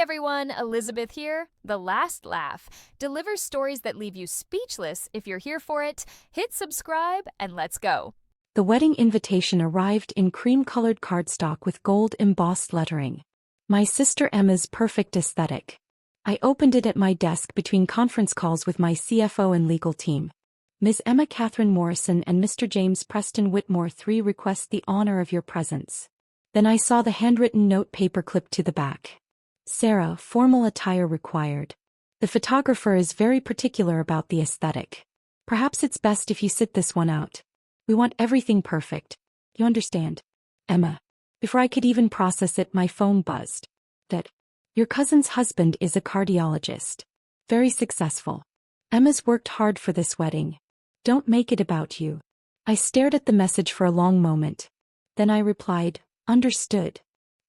everyone, Elizabeth here. The Last Laugh delivers stories that leave you speechless. If you're here for it, hit subscribe and let's go. The wedding invitation arrived in cream-colored cardstock with gold embossed lettering. My sister Emma's perfect aesthetic. I opened it at my desk between conference calls with my CFO and legal team. Ms. Emma Catherine Morrison and Mr. James Preston Whitmore 3 request the honor of your presence. Then I saw the handwritten note paper clipped to the back. Sarah, formal attire required. The photographer is very particular about the aesthetic. Perhaps it's best if you sit this one out. We want everything perfect. You understand? Emma. Before I could even process it, my phone buzzed. That. Your cousin's husband is a cardiologist. Very successful. Emma's worked hard for this wedding. Don't make it about you. I stared at the message for a long moment. Then I replied, understood.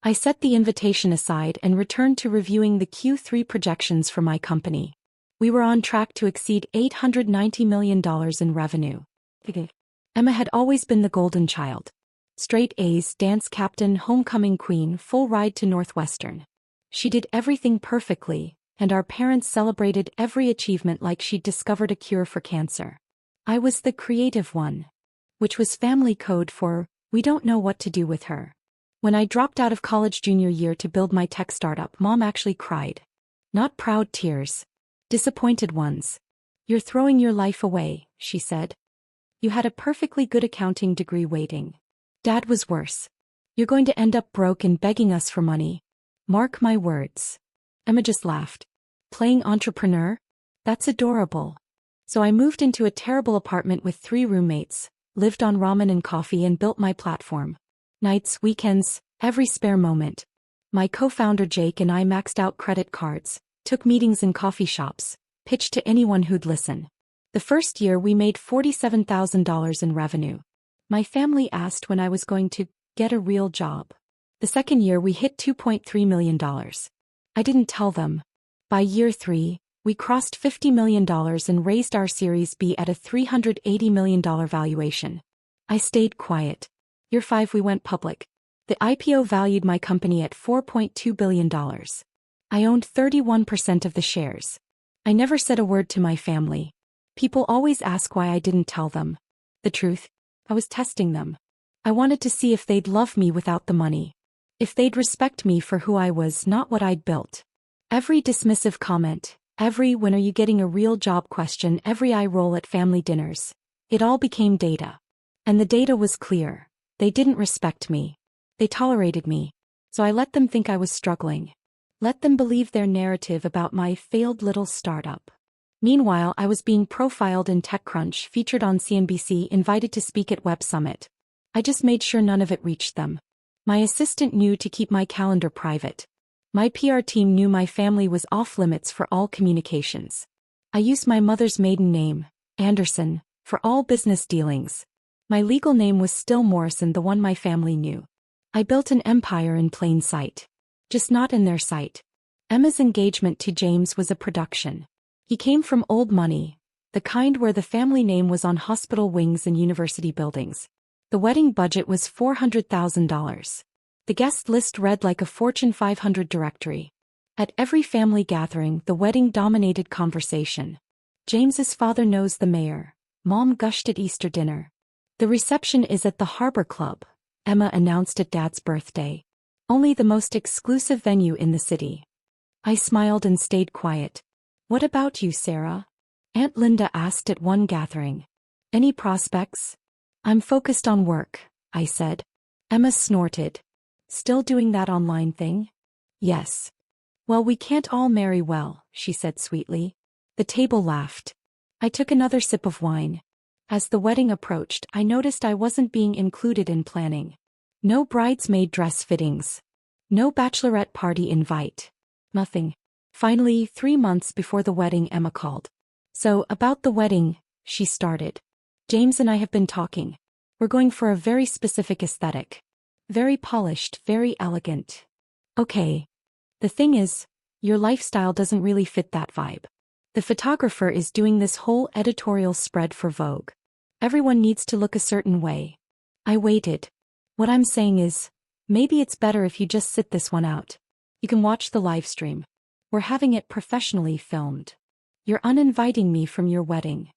I set the invitation aside and returned to reviewing the Q3 projections for my company. We were on track to exceed $890 million in revenue. Emma had always been the golden child. Straight A's, dance captain, homecoming queen, full ride to Northwestern. She did everything perfectly, and our parents celebrated every achievement like she'd discovered a cure for cancer. I was the creative one. Which was family code for, we don't know what to do with her. When I dropped out of college junior year to build my tech startup, Mom actually cried. Not proud tears. Disappointed ones. You're throwing your life away, she said. You had a perfectly good accounting degree waiting. Dad was worse. You're going to end up broke and begging us for money. Mark my words. Emma just laughed. Playing entrepreneur? That's adorable. So I moved into a terrible apartment with 3 roommates, lived on ramen and coffee and built my platform. Nights, weekends, every spare moment. My co-founder Jake and I maxed out credit cards, took meetings in coffee shops, pitched to anyone who'd listen. The first year we made $47,000 in revenue. My family asked when I was going to get a real job. The second year we hit $2.3 million. I didn't tell them. By year 3, we crossed $50 million and raised our Series B at a $380 million valuation. I stayed quiet. Year 5 we went public. The IPO valued my company at $4.2 billion. I owned 31% of the shares. I never said a word to my family. People always ask why I didn't tell them. The truth? I was testing them. I wanted to see if they'd love me without the money. If they'd respect me for who I was, not what I'd built. Every dismissive comment, every when are you getting a real job question, every eye roll at family dinners. It all became data. And the data was clear. They didn't respect me. They tolerated me. So I let them think I was struggling. Let them believe their narrative about my failed little startup. Meanwhile, I was being profiled in TechCrunch, featured on CNBC, invited to speak at Web Summit. I just made sure none of it reached them. My assistant knew to keep my calendar private. My PR team knew my family was off limits for all communications. I used my mother's maiden name, Anderson, for all business dealings. My legal name was still Morrison, the one my family knew. I built an empire in plain sight. Just not in their sight. Emma's engagement to James was a production. He came from old money, the kind where the family name was on hospital wings and university buildings. The wedding budget was $400,000. The guest list read like a Fortune 500 directory. At every family gathering, the wedding dominated conversation. James's father knows the mayor. Mom gushed at Easter dinner. The reception is at the Harbor Club, Emma announced at Dad's birthday. Only the most exclusive venue in the city. I smiled and stayed quiet. What about you, Sarah? Aunt Linda asked at one gathering. Any prospects? I'm focused on work, I said. Emma snorted. Still doing that online thing? Yes. Well, we can't all marry well, she said sweetly. The table laughed. I took another sip of wine. As the wedding approached, I noticed I wasn't being included in planning. No bridesmaid dress fittings. No bachelorette party invite. Nothing. Finally, 3 months before the wedding, Emma called. So, about the wedding, she started. James and I have been talking. We're going for a very specific aesthetic. Very polished, very elegant. Okay. The thing is, your lifestyle doesn't really fit that vibe. The photographer is doing this whole editorial spread for Vogue. Everyone needs to look a certain way. I waited. What I'm saying is, maybe it's better if you just sit this one out. You can watch the live stream. We're having it professionally filmed. You're uninviting me from your wedding.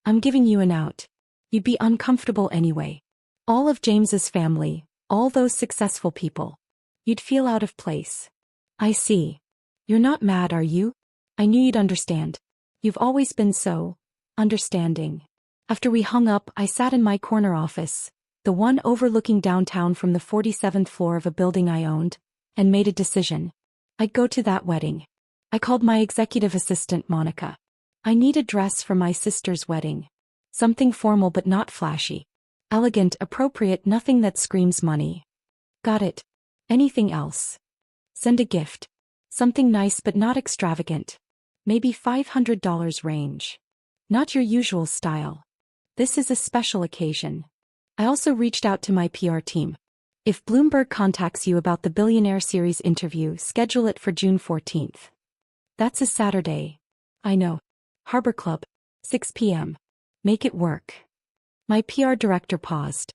I'm giving you an out. You'd be uncomfortable anyway. All of James's family, all those successful people. You'd feel out of place. I see. You're not mad, are you? I knew you'd understand. You've always been so understanding. After we hung up, I sat in my corner office, the one overlooking downtown from the 47th floor of a building I owned, and made a decision. I'd go to that wedding. I called my executive assistant, Monica. I need a dress for my sister's wedding. Something formal but not flashy. Elegant, appropriate, nothing that screams money. Got it. Anything else? Send a gift. Something nice but not extravagant. Maybe $500 range. Not your usual style. This is a special occasion. I also reached out to my PR team. If Bloomberg contacts you about the Billionaire Series interview, schedule it for June 14th. That's a Saturday. I know. Harbor Club. 6 p.m. Make it work. My PR director paused.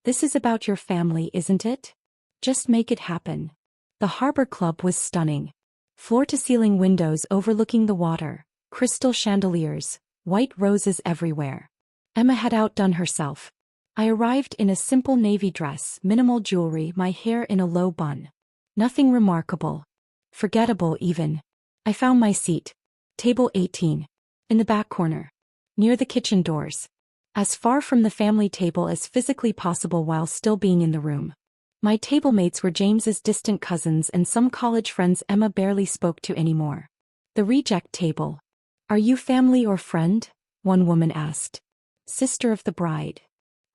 This is about your family, isn't it? Just make it happen. The Harbor Club was stunning. Floor-to-ceiling windows overlooking the water, crystal chandeliers, white roses everywhere. Emma had outdone herself. I arrived in a simple navy dress, minimal jewelry, my hair in a low bun. Nothing remarkable. Forgettable even. I found my seat. Table 18. In the back corner. Near the kitchen doors. As far from the family table as physically possible while still being in the room. My table mates were James's distant cousins and some college friends Emma barely spoke to anymore. The reject table. Are you family or friend? One woman asked. Sister of the bride.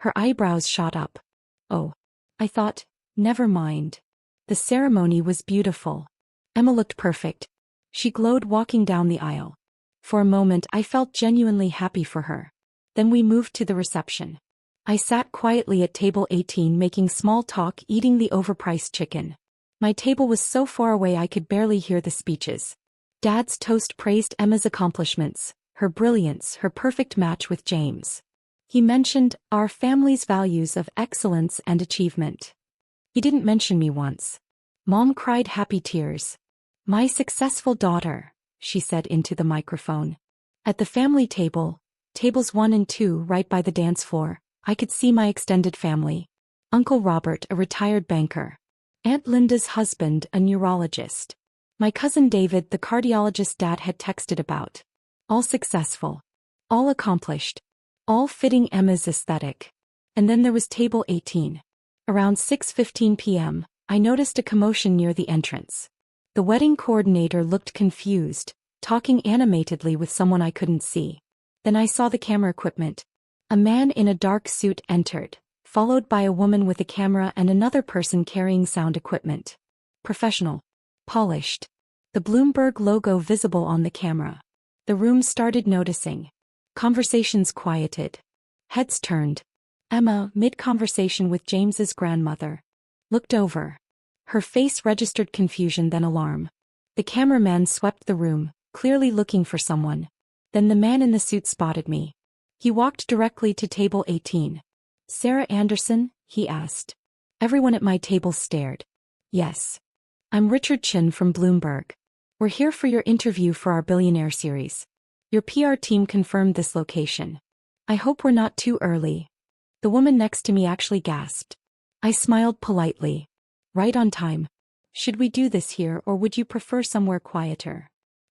Her eyebrows shot up. Oh. I thought, never mind. The ceremony was beautiful. Emma looked perfect. She glowed walking down the aisle. For a moment I felt genuinely happy for her. Then we moved to the reception. I sat quietly at table 18 making small talk, eating the overpriced chicken. My table was so far away I could barely hear the speeches. Dad's toast praised Emma's accomplishments, her brilliance, her perfect match with James. He mentioned our family's values of excellence and achievement. He didn't mention me once. Mom cried happy tears. My successful daughter, she said into the microphone. At the family table, tables 1 and 2 right by the dance floor, I could see my extended family. Uncle Robert, a retired banker. Aunt Linda's husband, a neurologist. My cousin David, the cardiologist Dad had texted about. All successful. All accomplished. All fitting Emma's aesthetic. And then there was table 18. Around 6:15 p.m., I noticed a commotion near the entrance. The wedding coordinator looked confused, talking animatedly with someone I couldn't see. Then I saw the camera equipment. A man in a dark suit entered, followed by a woman with a camera and another person carrying sound equipment. Professional. Polished. The Bloomberg logo visible on the camera. The room started noticing. Conversations quieted. Heads turned. Emma, mid-conversation with James's grandmother, looked over. Her face registered confusion then alarm. The cameraman swept the room, clearly looking for someone. Then the man in the suit spotted me. He walked directly to table 18. Sarah Anderson? He asked. Everyone at my table stared. Yes. I'm Richard Chin from Bloomberg. We're here for your interview for our Billionaire series. Your PR team confirmed this location. I hope we're not too early. The woman next to me actually gasped. I smiled politely. Right on time. Should we do this here or would you prefer somewhere quieter?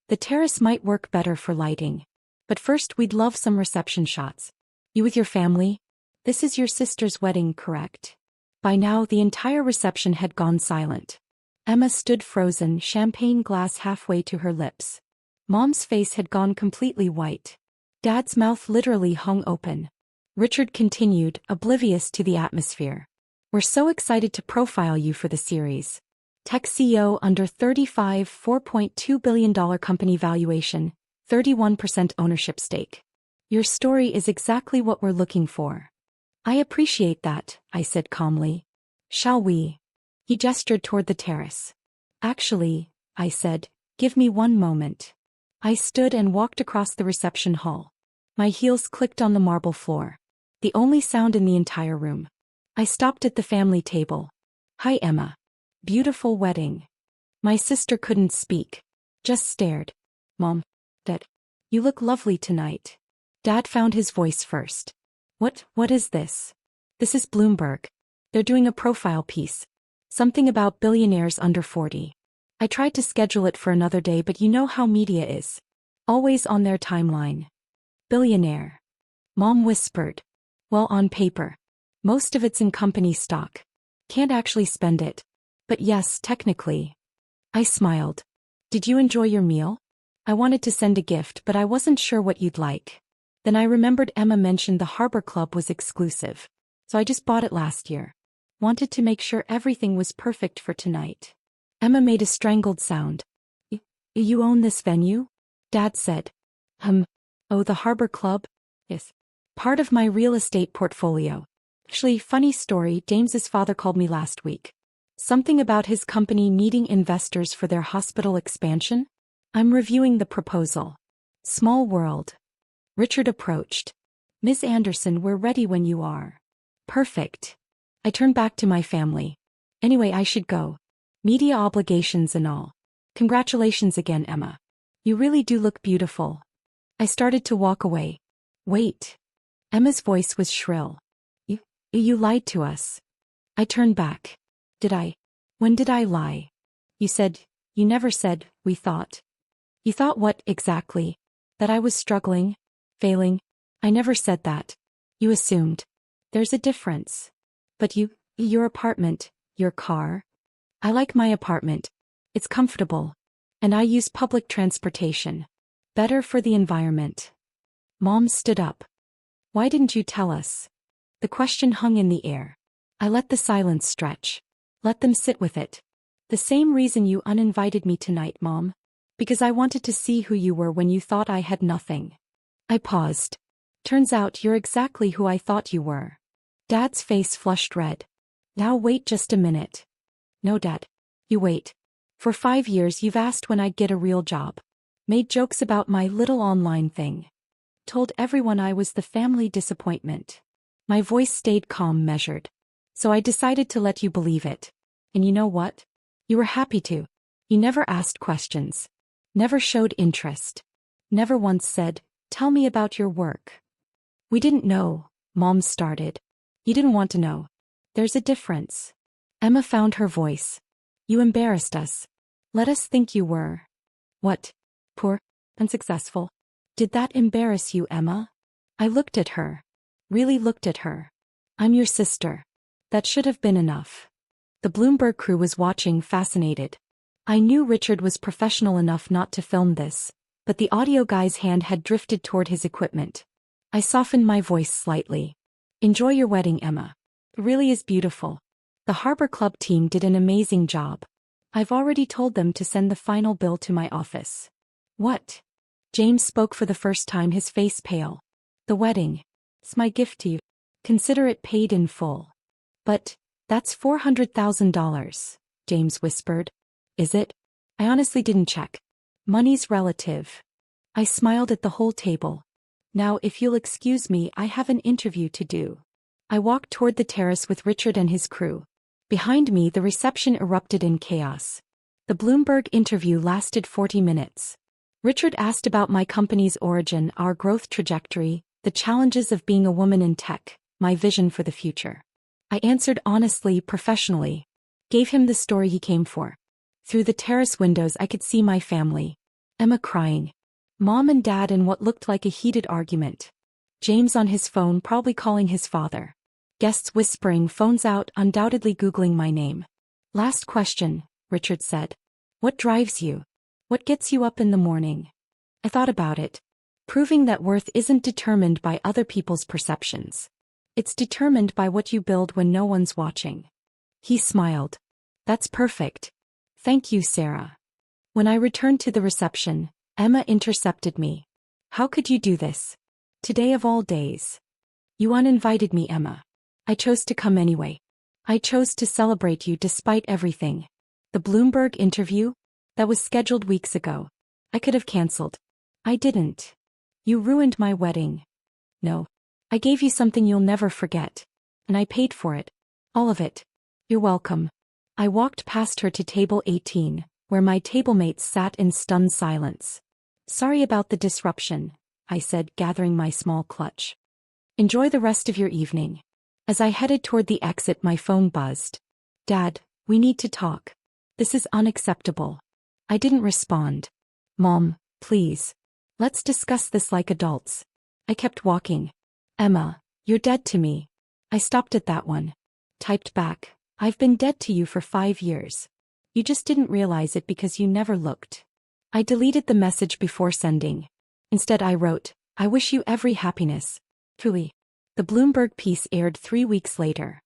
The terrace might work better for lighting. But first we'd love some reception shots. You with your family? This is your sister's wedding, correct? By now the entire reception had gone silent. Emma stood frozen, champagne glass halfway to her lips. Mom's face had gone completely white. Dad's mouth literally hung open. Richard continued, oblivious to the atmosphere. We're so excited to profile you for the series. Tech CEO under 35, $4.2 billion company valuation, 31% ownership stake. Your story is exactly what we're looking for. I appreciate that, I said calmly. Shall we? He gestured toward the terrace. Actually, I said, give me one moment. I stood and walked across the reception hall. My heels clicked on the marble floor. The only sound in the entire room. I stopped at the family table. Hi Emma. Beautiful wedding. My sister couldn't speak. Just stared. Mom. Dad. You look lovely tonight. Dad found his voice first. What is this? This is Bloomberg. They're doing a profile piece. Something about billionaires under 40. I tried to schedule it for another day, but you know how media is. Always on their timeline. Billionaire. Mom whispered. Well, on paper. Most of it's in company stock. Can't actually spend it. But yes, technically. I smiled. Did you enjoy your meal? I wanted to send a gift, but I wasn't sure what you'd like. Then I remembered Emma mentioned the Harbor Club was exclusive. So I just bought it last year. Wanted to make sure everything was perfect for tonight. Emma made a strangled sound. You own this venue? Dad said. Oh, the Harbor Club? Yes. Part of my real estate portfolio. Actually, funny story, James's father called me last week. Something about his company needing investors for their hospital expansion? I'm reviewing the proposal. Small world. Richard approached. Ms. Anderson, we're ready when you are. Perfect. I turned back to my family. Anyway, I should go. Media obligations and all. Congratulations again, Emma. You really do look beautiful. I started to walk away. Wait. Emma's voice was shrill. You lied to us. I turned back. Did I? When did I lie? You never said, we thought. You thought what, exactly? That I was struggling? Failing? I never said that. You assumed. There's a difference. But your apartment, your car. I like my apartment. It's comfortable. And I use public transportation. Better for the environment. Mom stood up. Why didn't you tell us? The question hung in the air. I let the silence stretch. Let them sit with it. The same reason you uninvited me tonight, Mom. Because I wanted to see who you were when you thought I had nothing. I paused. Turns out you're exactly who I thought you were. Dad's face flushed red. Now wait just a minute. No, Dad. You wait. For 5 years you've asked when I'd get a real job. Made jokes about my little online thing. Told everyone I was the family disappointment. My voice stayed calm, measured. So I decided to let you believe it. And you know what? You were happy to. You never asked questions. Never showed interest. Never once said, tell me about your work. We didn't know, Mom started. You didn't want to know. There's a difference. Emma found her voice. You embarrassed us. Let us think you were. What? Poor? Unsuccessful? Did that embarrass you, Emma? I looked at her. Really looked at her. I'm your sister. That should have been enough. The Bloomberg crew was watching, fascinated. I knew Richard was professional enough not to film this, but the audio guy's hand had drifted toward his equipment. I softened my voice slightly. Enjoy your wedding, Emma. It really is beautiful. The Harbor Club team did an amazing job. I've already told them to send the final bill to my office. What? James spoke for the first time, his face pale. The wedding. It's my gift to you. Consider it paid in full. But, that's $400,000, James whispered. Is it? I honestly didn't check. Money's relative. I smiled at the whole table. Now, if you'll excuse me, I have an interview to do. I walked toward the terrace with Richard and his crew. Behind me, the reception erupted in chaos. The Bloomberg interview lasted 40 minutes. Richard asked about my company's origin, our growth trajectory, the challenges of being a woman in tech, my vision for the future. I answered honestly, professionally. Gave him the story he came for. Through the terrace windows I could see my family. Emma crying. Mom and Dad in what looked like a heated argument. James on his phone, probably calling his father. Guests whispering, phones out, undoubtedly Googling my name. Last question, Richard said. What drives you? What gets you up in the morning? I thought about it. Proving that worth isn't determined by other people's perceptions. It's determined by what you build when no one's watching. He smiled. That's perfect. Thank you, Sarah. When I returned to the reception, Emma intercepted me. How could you do this? Today of all days. You uninvited me, Emma. I chose to come anyway. I chose to celebrate you despite everything. The Bloomberg interview? That was scheduled weeks ago. I could have canceled. I didn't. You ruined my wedding. No. I gave you something you'll never forget. And I paid for it. All of it. You're welcome. I walked past her to table 18, where my tablemates sat in stunned silence. "Sorry about the disruption," I said, gathering my small clutch. "Enjoy the rest of your evening." As I headed toward the exit, my phone buzzed. "Dad, we need to talk. This is unacceptable." I didn't respond. "Mom, please. Let's discuss this like adults." I kept walking. "Emma, you're dead to me." I stopped at that one. Typed back, "I've been dead to you for 5 years. You just didn't realize it because you never looked." I deleted the message before sending. Instead I wrote, "I wish you every happiness. Truly." The Bloomberg piece aired 3 weeks later.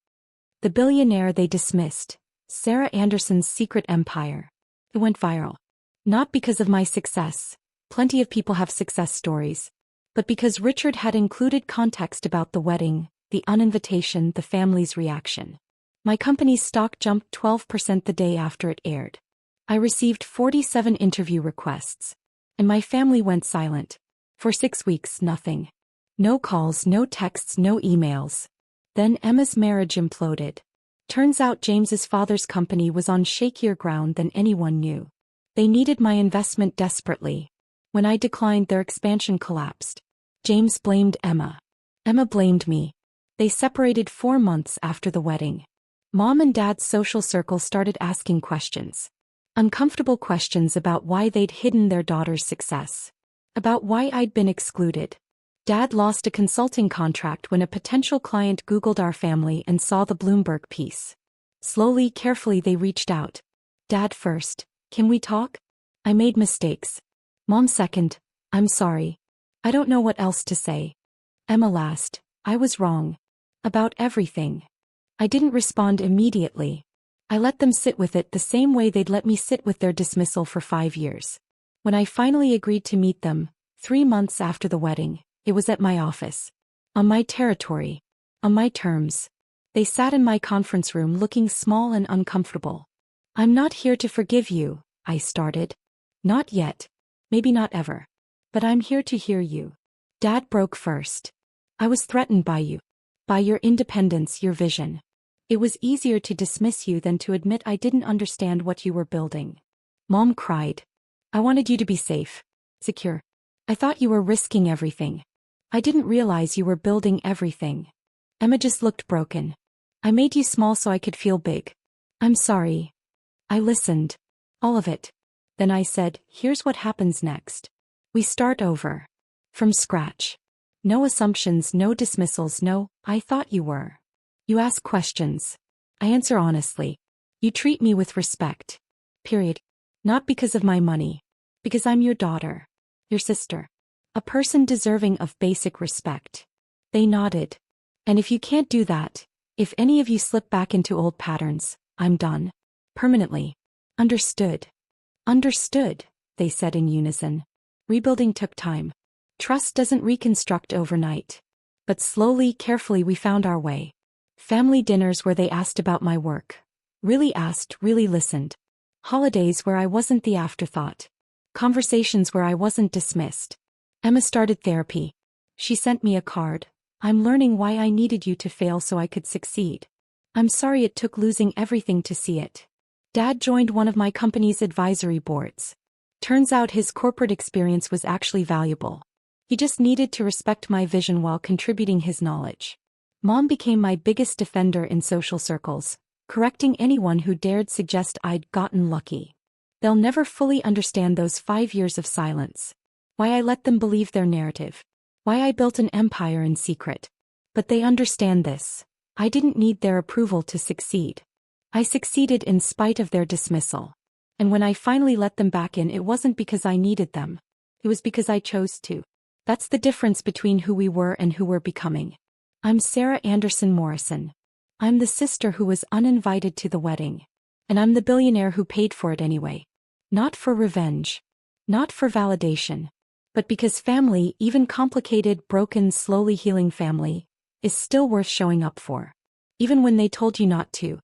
The billionaire they dismissed, Sarah Anderson's secret empire. It went viral. Not because of my success. Plenty of people have success stories. But because Richard had included context about the wedding, the uninvitation, the family's reaction. My company's stock jumped 12% the day after it aired. I received 47 interview requests. And my family went silent. For 6 weeks, nothing. No calls, no texts, no emails. Then Emma's marriage imploded. Turns out James's father's company was on shakier ground than anyone knew. They needed my investment desperately. When I declined, their expansion collapsed. James blamed Emma. Emma blamed me. They separated 4 months after the wedding. Mom and Dad's social circle started asking questions. Uncomfortable questions about why they'd hidden their daughter's success. About why I'd been excluded. Dad lost a consulting contract when a potential client Googled our family and saw the Bloomberg piece. Slowly, carefully they reached out. "Dad first, can we talk? I made mistakes." Mom second, "I'm sorry. I don't know what else to say." Emma last, "I was wrong. About everything." I didn't respond immediately. I let them sit with it the same way they'd let me sit with their dismissal for 5 years. When I finally agreed to meet them, 3 months after the wedding, it was at my office. On my territory. On my terms. They sat in my conference room looking small and uncomfortable. "I'm not here to forgive you," I started. "Not yet. Maybe not ever. But I'm here to hear you." Dad broke first. "I was threatened by you. By your independence, your vision. It was easier to dismiss you than to admit I didn't understand what you were building." Mom cried. "I wanted you to be safe. Secure. I thought you were risking everything. I didn't realize you were building everything." Emma just looked broken. "I made you small so I could feel big. I'm sorry." I listened. All of it. Then I said, "Here's what happens next. We start over. From scratch. No assumptions, no dismissals, no, 'I thought you were.' You ask questions. I answer honestly. You treat me with respect. Period. Not because of my money. Because I'm your daughter. Your sister. A person deserving of basic respect." They nodded. "And if you can't do that, if any of you slip back into old patterns, I'm done. Permanently." "Understood." "Understood," they said in unison. Rebuilding took time. Trust doesn't reconstruct overnight. But slowly, carefully we found our way. Family dinners where they asked about my work. Really asked, really listened. Holidays where I wasn't the afterthought. Conversations where I wasn't dismissed. Emma started therapy. She sent me a card. "I'm learning why I needed you to fail so I could succeed. I'm sorry it took losing everything to see it." Dad joined one of my company's advisory boards. Turns out his corporate experience was actually valuable. He just needed to respect my vision while contributing his knowledge. Mom became my biggest defender in social circles, correcting anyone who dared suggest I'd gotten lucky. They'll never fully understand those 5 years of silence. Why I let them believe their narrative. Why I built an empire in secret. But they understand this. I didn't need their approval to succeed. I succeeded in spite of their dismissal. And when I finally let them back in, it wasn't because I needed them. It was because I chose to. That's the difference between who we were and who we're becoming. I'm Sarah Anderson Morrison. I'm the sister who was uninvited to the wedding. And I'm the billionaire who paid for it anyway. Not for revenge. Not for validation. But because family, even complicated, broken, slowly healing family, is still worth showing up for. Even when they told you not to.